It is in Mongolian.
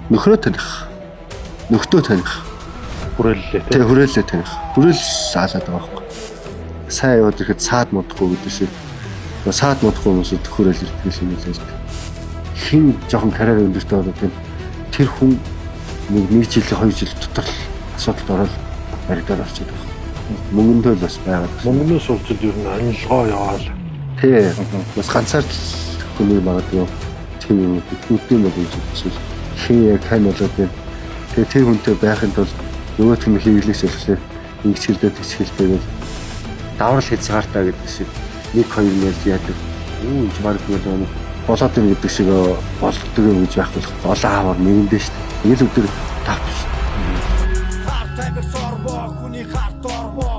нөхрөө таних. Нөхдөө таних. Хүрээллээ тий. Тэгээ хүрээлээ таних. Хүрээл заалаад байгаа байхгүй. Сайн яваад ирэхэд саад модохгүй гэдэг шиг. Саад модохгүй хүмүүсд хүрээл ирдэг юм хэлээ. Хин жоохон карьер өндөртэй болоод тэр хүн нэг жил 2 жил дотор л асуудалд ороод баригдаад орчод байгаа. Мөнгөндөө бас байгаад. Мөнгөнөөс улцад ер нь анилгоо яваал. Тий. Бас ганцаар хүний магадгүй тийм юм бидний мод гэж хэлсэн. Хин яг хань болоод байна. Тэгээ тэр хүнтэй байхын тулд нөгөөх нь хийглээс хэлсэн. Ингэж хэлдэг хэсгэлтэй даврал хязгаартаа гэдэг шиг 1-2 мэл яадаг. Үүж магадгүй болоод юм гэдэг шиг болдог юм гэж байх болохгүй. Олон аавар нэгэндээ шүү дээ. Нэг л өдөр тавч. Хар тамир сорбоо хүний харт орбоо